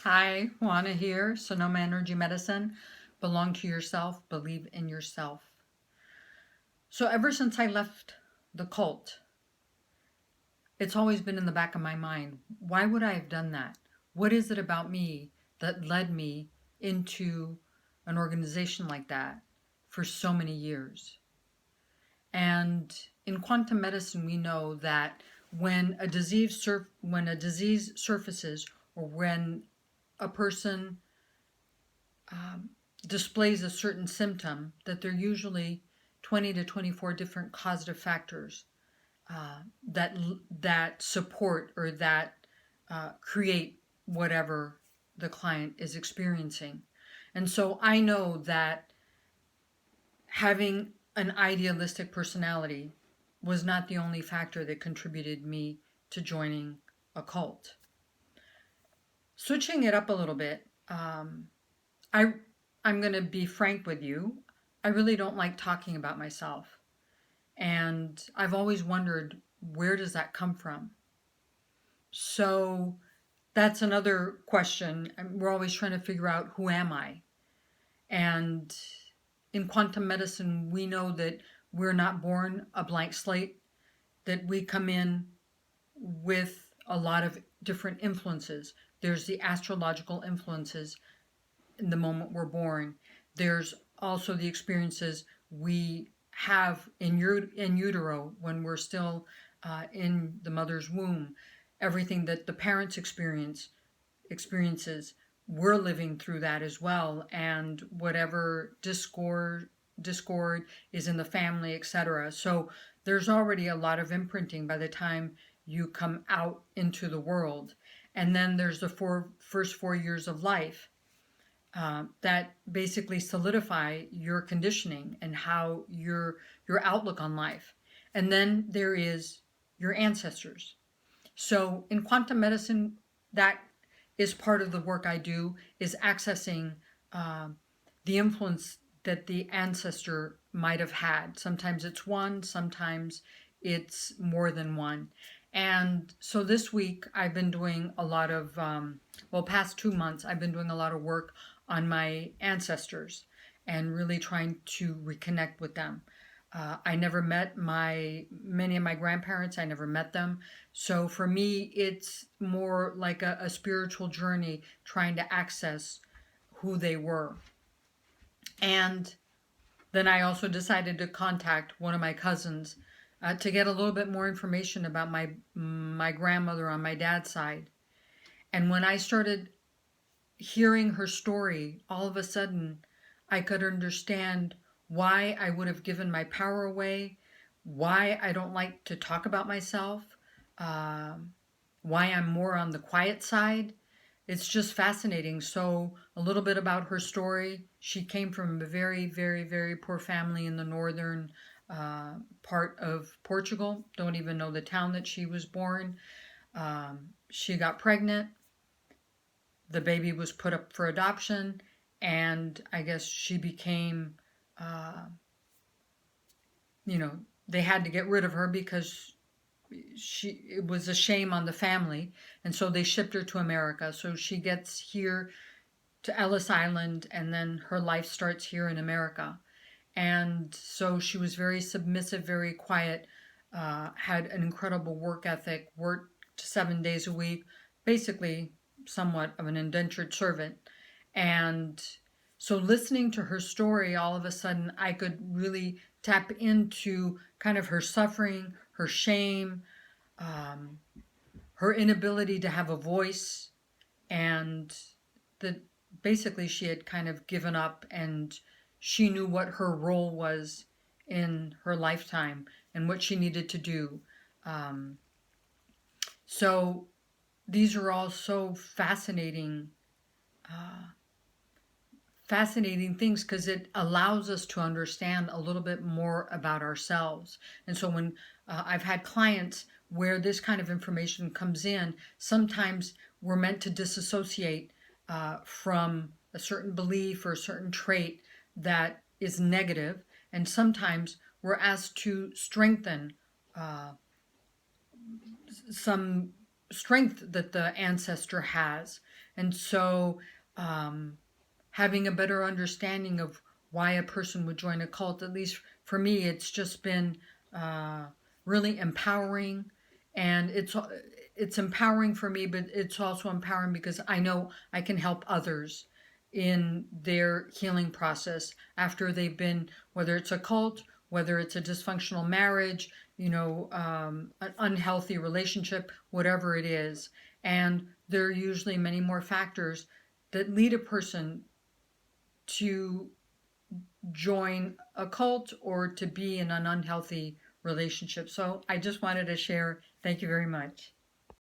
Hi, Juana here. Sonoma Energy Medicine. Belong to yourself, believe in yourself. So, ever since I left the cult, it's always been in the back of my mind. Why would I have done that? What is it about me that led me into an organization like that for so many years? And in quantum medicine, we know that when a disease surfaces, or when a person displays a certain symptom, that there are usually 20 to 24 different causative factors that support or that create whatever the client is experiencing. And so I know that having an idealistic personality was not the only factor that contributed me to joining a cult. Switching it up a little bit, I I'm going to be frank with you. I really don't like talking about myself. And I've always wondered, where does that come from? So that's another question. We're always trying to figure out, who am I? And in quantum medicine, we know that we're not born a blank slate, that we come in with a lot of different influences. There's the astrological influences in the moment we're born. There's also the experiences we have in utero when we're still in the mother's womb. Everything that the parents experiences, we're living through that as well, and whatever discord is in the family, etc. So there's already a lot of imprinting by the time you come out into the world. And then there's the first 4 years of life that basically solidify your conditioning and how your outlook on life. And then there is your ancestors. So in quantum medicine, that is part of the work I do, is accessing the influence that the ancestor might have had. Sometimes it's one, sometimes it's more than one. And so this week I've been doing a lot of, past 2 months, I've been doing a lot of work on my ancestors and really trying to reconnect with them. I never met many of my grandparents. I never met them. So for me, it's more like a spiritual journey, trying to access who they were. And then I also decided to contact one of my cousins to get a little bit more information about my grandmother on my dad's side. And when I started hearing her story, all of a sudden I could understand why I would have given my power away, why I don't like to talk about myself, why I'm more on the quiet side. It's just fascinating. So a little bit about her story. She came from a very, very, very poor family in the northern part of Portugal. Don't even know the town that she was born. She got pregnant. The baby was put up for adoption, and I guess she became, they had to get rid of her because it was a shame on the family, and so they shipped her to America. So she gets here to Ellis Island, and then her life starts here in America. And so she was very submissive, very quiet, had an incredible work ethic, worked 7 days a week, basically somewhat of an indentured servant. And so listening to her story, all of a sudden I could really tap into kind of her suffering, her shame, her inability to have a voice, and that basically she had kind of given up, and she knew what her role was in her lifetime and what she needed to do. So these are all so fascinating things, because it allows us to understand a little bit more about ourselves. And so when I've had clients where this kind of information comes in, sometimes we're meant to disassociate from a certain belief or a certain trait that is negative, and sometimes we're asked to strengthen some strength that the ancestor has. And so having a better understanding of why a person would join a cult, at least for me, it's just been really empowering. And it's empowering for me, but it's also empowering because I know I can help others in their healing process after they've been, whether it's a cult, whether it's a dysfunctional marriage, an unhealthy relationship, whatever it is. And there are usually many more factors that lead a person to join a cult or to be in an unhealthy relationship. So I just wanted to share. Thank you very much.